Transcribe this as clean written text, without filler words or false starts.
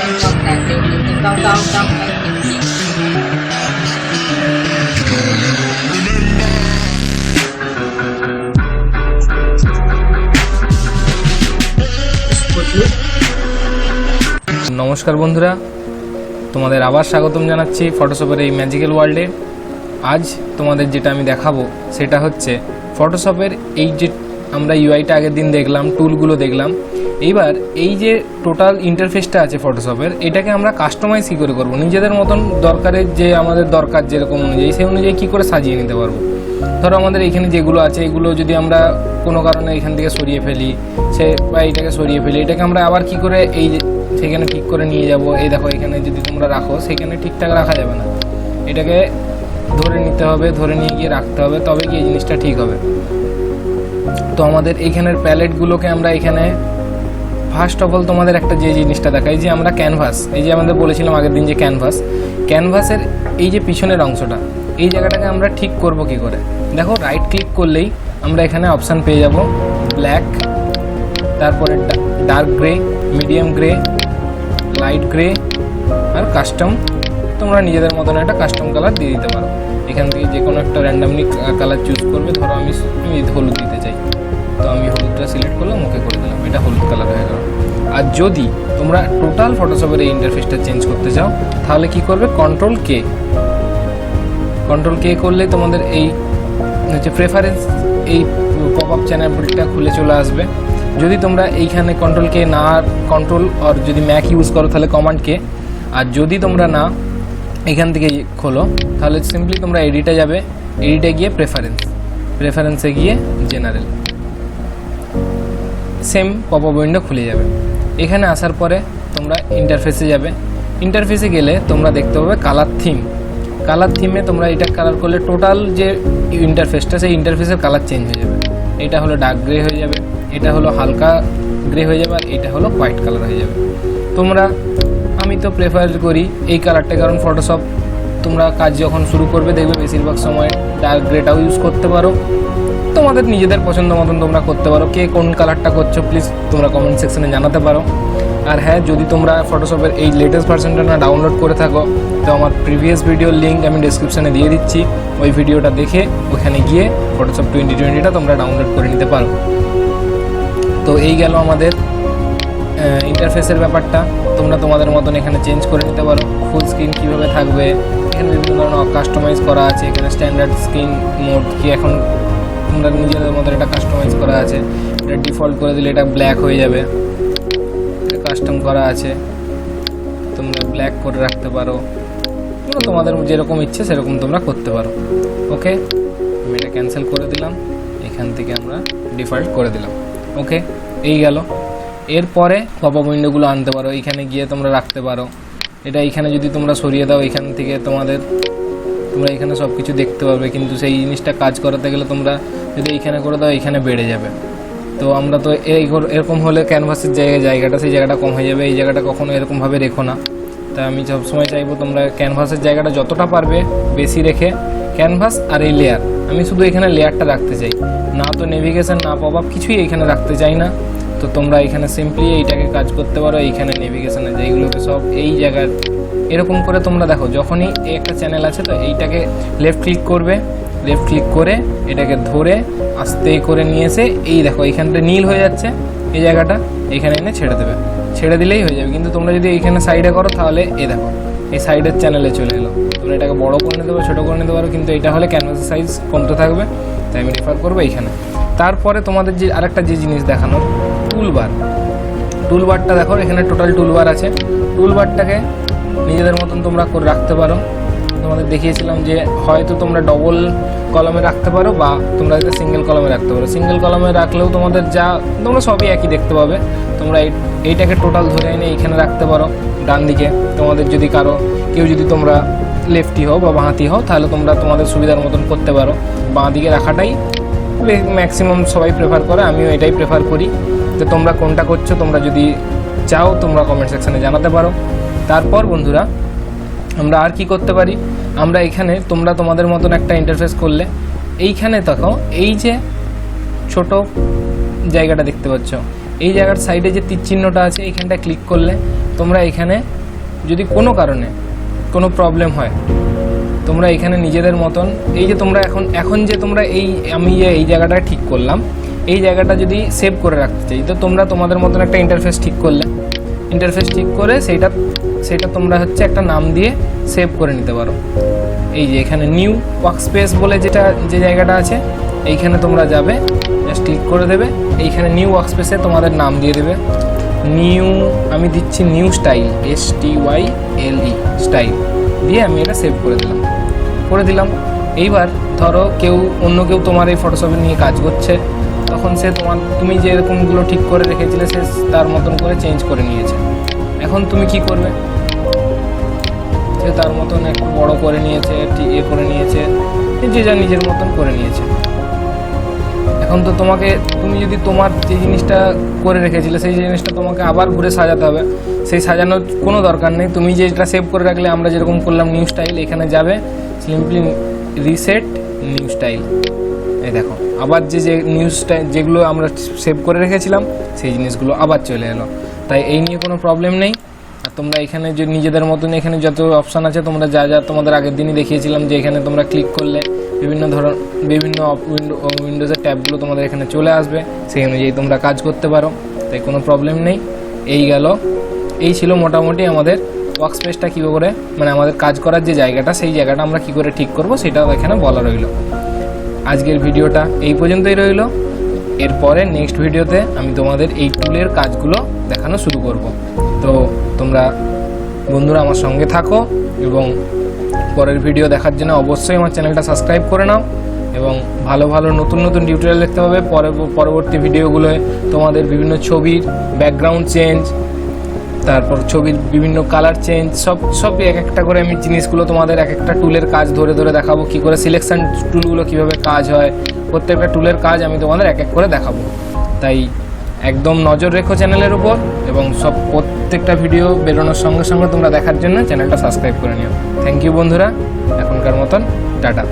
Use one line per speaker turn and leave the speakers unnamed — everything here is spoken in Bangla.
নমস্কার বন্ধুরা, তোমাদের আবার স্বাগতম জানাচ্ছি ফটোশপের এই ম্যাজিক্যাল ওয়ার্ল্ডে। আজ তোমাদের যেটা আমি দেখাবো সেটা হচ্ছে ফটোশপের এই যে আমরা ইউআইটা আগের দিন দেখলাম, টুলগুলো দেখলাম। এইবার এই যে টোটাল ইন্টারফেসটা আছে ফটোশপের, এটাকে আমরা কাস্টমাইজ কী করে করবো, নিজেদের মতন দরকারের যে আমাদের দরকার যেরকম অনুযায়ী সেই অনুযায়ী কী করে সাজিয়ে নিতে পারবো। ধরো আমাদের এখানে যেগুলো আছে এগুলো যদি আমরা কোনো কারণে এখান থেকে সরিয়ে ফেলি বা এইটাকে সরিয়ে ফেলি, এটাকে আমরা আবার কী করে এই সেখানে ঠিক করে নিয়ে যাব। এই দেখো এখানে যদি তোমরা রাখো সেখানে ঠিকঠাক রাখা যাবে না, এটাকে ধরে নিতে হবে, ধরে নিয়ে গিয়ে রাখতে হবে, তবে কি এই জিনিসটা ঠিক হবে। তো আমাদের এইখানের প্যালেটগুলোকে আমরা এখানে ফার্স্ট অফ অল তোমাদের একটা যে জিনিসটা দেখাই, যে আমরা ক্যানভাস, এই যে আমাদের বলেছিলাম আগের দিন যে ক্যানভাসের এই যে পিছনের অংশটা, এই জায়গাটাকে আমরা ঠিক করব কি করে। দেখো রাইট ক্লিক করলেই আমরা এখানে অপশান পেয়ে যাব ব্ল্যাক, তারপরে dark grey, medium grey, light grey আর কাস্টম। তোমরা নিজেদের মতন একটা কাস্টম কালার দিয়ে দিতে পারো। এখান থেকে যে কোনো একটা র্যান্ডামলি কালার চুজ করবে। ধরো আমি হলুদ দিতে চাই, তো আমি হলুদটা সিলেক্ট করলাম, ওকে করে দিলাম, এটা হলুদ কালার হয়ে গেল। আর যদি তোমরা টোটাল ফটোশপের এই ইন্টারফেসটা চেঞ্জ করতে চাও তাহলে কি করবে, কন্ট্রোল কে করলে তোমাদের এই হচ্ছে প্রেফারেন্স, এই পপ আপ চ্যানেলটা খুলে চলে আসবে। যদি তোমরা এইখানে কন্ট্রোল কে না, কন্ট্রোল আর যদি ম্যাক ইউজ করো তাহলে কমান্ড কে, আর যদি তোমরা না এখান থেকে খোলো তাহলে সিম্পলি তোমরা এডিটে যাবে, এডিটে গিয়ে প্রেফারেন্সে গিয়ে general, same pop up window খুলে যাবে। এখানে আসার পরে তোমরা ইন্টারফেসে যাবে, ইন্টারফেসে গেলে তোমরা দেখতে পাবে কালার থিমে তোমরা এটা কালার করলে টোটাল যে ইন্টারফেসটা সেই ইন্টারফেসের কালার চেঞ্জ হয়ে যাবে। এটা হলো ডার্ক গ্রে হয়ে যাবে, এটা হলো হালকা গ্রে হয়ে যাবে, আর এটা হলো হোয়াইট কালার হয়ে যাবে। আমি তো প্রেফার করি এই কালারটা, কারণ ফটোশপ তোমরা কাজ যখন শুরু করবে দেখবে বেশিরভাগ সময় ডার্ক গ্রেটাও ইউজ করতে পারো। তোমাদের নিজেদের পছন্দ মতন তোমরা করতে পারো। কে কোন কালারটা করছো প্লিজ তোমরা কমেন্ট সেকশনে জানাতে পারো। আর হ্যাঁ, যদি তোমরা ফটোশপের এই লেটেস্ট ভার্সনটা না ডাউনলোড করে থাকো তো আমার প্রিভিয়াস ভিডিওর লিঙ্ক আমি ডেসক্রিপশনে দিয়ে দিচ্ছি, ওই ভিডিওটা দেখে ওখানে গিয়ে ফটোশপ 2020টা তোমরা ডাউনলোড করে নিতে পারো। তো এই গেল আমাদের ইন্টারফেসের ব্যাপারটা। তোমরা তোমাদের মতন এখানে চেঞ্জ করে নিতে পারো। ফুল স্ক্রিন কীভাবে থাকবে, এখানে বিভিন্ন ধরনের কাস্টমাইজ করা আছে। এখানে স্ট্যান্ডার্ড স্ক্রিন মোড কি এখন তোমরা নিজেদের মতন এটা কাস্টমাইজ করা আছে। এটা ডিফল্ট করে দিলে এটা ব্ল্যাক হয়ে যাবে, এটা কাস্টম করা আছে, তোমরা ব্ল্যাক করে রাখতে পারো। তোমাদের যেরকম ইচ্ছে সেরকম তোমরা করতে পারো। ওকে, আমি এটা ক্যান্সেল করে দিলাম, এখান থেকে আমরা ডিফল্ট করে দিলাম। ওকে, এই গেল। এরপরে পপ আপ উইন্ডোগুলো আনতে পারো, এইখানে গিয়ে তোমরা রাখতে পারো। এটা এইখানে যদি তোমরা সরিয়ে দাও এখান থেকে তোমরা এখানে সব কিছু দেখতে পারবে, কিন্তু সেই জিনিসটা কাজ করাতে গেলে তোমরা যদি এইখানে করে দাও এইখানে বেড়ে যাবে। তো আমরা তো এরকম হলে ক্যানভাসের জায়গাটা সেই জায়গাটা কম হয়ে যাবে। এই জায়গাটা কখনো এরকমভাবে রেখো না। তাই আমি সবসময় চাইবো তোমরা ক্যানভাসের জায়গাটা যতটা পারবে বেশি রেখে, ক্যানভাস আর এই লেয়ার, আমি শুধু এখানে লেয়ারটা রাখতে চাই, না তো নেভিগেশন না পপ আপ কিছুই এইখানে রাখতে চাই না। তো তোমরা এইখানে সিম্পলি এইটাকে কাজ করতে পারো। এইখানে নেভিগেশনের যেইগুলোকে সব এই জায়গার এরকম করে তোমরা দেখো, যখনই একটা চ্যানেল আছে তো এইটাকে লেফট ক্লিক করবে, লেফট ক্লিক করে এটাকে ধরে আস্তে করে নিয়ে এসে এই দেখো এইখানটা নীল হয়ে যাচ্ছে, এই জায়গাটা এইখানে এনে ছেড়ে দিলেই হয়ে যাবে। কিন্তু তোমরা যদি এইখানে সাইডে করো তাহলে এই দেখো এই সাইডের চ্যানেলে চলে এলো। তোমরা এটাকে বড় করে নিতে পারো, ছোটো করে নিতে পারো, কিন্তু এটা হলে ক্যানভাসের সাইজ কমতে থাকবে। তাই আমি রেফার করবো এইখানে। তারপরে তোমাদের যে আরেকটা যে জিনিস দেখানোর, টুলবারটা দেখো, এখানে টোটাল টুলবার আছে। টুলবারটাকে নিজেদের মতন তোমরা করে রাখতে পারো। তোমাদের দেখিয়েছিলাম যে হয়তো তোমরা ডবল কলমে রাখতে পারো বা তোমরা এটা সিঙ্গেল কলমে রাখতে পারো। সিঙ্গেল কলমে রাখলেও তোমাদের তোমরা সবই একই দেখতে পাবে। তোমরা এইটাকে টোটাল ধরে এনে এইখানে রাখতে পারো ডান দিকে। তোমাদের যদি কেউ যদি তোমরা লেফটি হও বা বাঁহাতি হও তাহলে তোমরা তোমাদের সুবিধার মতন করতে পারো। বাঁ দিকে রাখাটাই ম্যাক্সিমাম সবাই প্রেফার করে, আমিও এটাই প্রেফার করি। তো তোমরা কোনটা করছো তোমরা যদি চাও তোমরা কমেন্ট সেকশানে জানাতে পারো। তারপর বন্ধুরা আমরা আর কি করতে পারি, আমরা এখানে তোমরা তোমাদের মতন একটা ইন্টারফেস করলে এইখানে দেখো এই যে ছোট জায়গাটা দেখতে পাচ্ছ, এই জায়গার সাইডে যে তীর চিহ্নটা আছে এইখানটা ক্লিক করলে তোমরা এখানে যদি কোনো কারণে কোনো প্রবলেম হয় তোমরা এখানে নিজেদের মতন এই যে তোমরা এখন যে তোমরা আমি যে এই জায়গাটা ঠিক করলাম, এই জায়গাটা যদি সেভ করে রাখতে চাই তো তোমরা তোমাদের মতন একটা ইন্টারফেস ঠিক করলে, ইন্টারফেস ঠিক করে সেইটা তোমরা হচ্ছে একটা নাম দিয়ে সেভ করে নিতে পারো। এই যে এখানে নিউ ওয়ার্কস্পেস বলে যে জায়গাটা আছে এইখানে তোমরা যাবে, জাস্ট ক্লিক করে দেবে, এইখানে নিউ ওয়ার্কস্পেসে তোমাদের নাম দিয়ে দেবে। আমি দিচ্ছি নিউ স্টাইল, STYLE স্টাইল দিয়ে আমি এটা সেভ করে দিলাম। এইবার ধরো অন্য কেউ তোমার এই ফটোশপে নিয়ে কাজ করছে, তখন সে তুমি যেরকমগুলো ঠিক করে রেখেছিলে সে তার মতন করে চেঞ্জ করে নিয়েছে। এখন তুমি কি করবে, সে তার মতন একটু বড় করে নিয়েছে, করে নিয়েছে, যে যা নিজের মতন করে নিয়েছে। এখন তো তুমি যদি তোমার যে জিনিসটা করে রেখেছিলে সেই জিনিসটা তোমাকে আবার ঘুরে সাজাতে হবে, সেই সাজানোর কোনো দরকার নেই। তুমি যেটা সেভ করে রাখলে, আমরা যেরকম করলাম নিউ স্টাইল, এখানে যাবে সিম্পলি রিসেট নিউ স্টাইল। এই দেখো আবার যে নিউ স্টাইল যেগুলো আমরা সেভ করে রেখেছিলাম সেই জিনিসগুলো আবার চলে এলো। তাই এই নিয়ে কোনো প্রবলেম নেই। আর তোমরা এখানে যে নিজেদের মতন এখানে যত অপশান আছে তোমরা যা তোমাদের আগের দিনই দেখিয়েছিলাম যে এখানে তোমরা ক্লিক করলে বিভিন্ন উইন্ডোজের ট্যাবগুলো তোমাদের এখানে চলে আসবে, সেই অনুযায়ী তোমরা কাজ করতে পারো। তাই কোনো প্রবলেম নেই। এই ছিল মোটামুটি আমাদের ওয়ার্কস্পেসটা কী করে, মানে আমাদের কাজ করার যে জায়গাটা সেই জায়গাটা আমরা কী করে ঠিক করব সেটাও এখানে বলা রইল। আজকের ভিডিওটা এই পর্যন্তই রইল। এরপরে নেক্সট ভিডিওতে আমি তোমাদের এই টুলের কাজগুলো দেখানো শুরু করব। তো তোমরা বন্ধুরা আমার সঙ্গে থাকো এবং পরের ভিডিও দেখার জন্য অবশ্যই আমার চ্যানেলটা সাবস্ক্রাইব করে নাও এবং ভালো নতুন টিউটোরিয়াল দেখতে পাবে। পরবর্তী ভিডিওগুলোয় তোমাদের বিভিন্ন ছবির ব্যাকগ্রাউন্ড চেঞ্জ, তারপর ছবির বিভিন্ন কালার চেঞ্জ, সব এক একটা করে আমি জিনিসগুলো তোমাদের এক একটা টুলের কাজ ধরে দেখাবো, কী করে সিলেকশন টুলগুলো কীভাবে কাজ হয়, প্রত্যেকটা টুলের কাজ আমি তোমাদের এক করে দেখাবো। তাই একদম নজর রেখো চ্যানেলের উপর এবং প্রত্যেকটা ভিডিও বেরোনোর সঙ্গে সঙ্গে তোমরা দেখার জন্য চ্যানেলটা সাবস্ক্রাইব করে নিও। থ্যাংক ইউ বন্ধুরা, এখনকার মতন টাটা।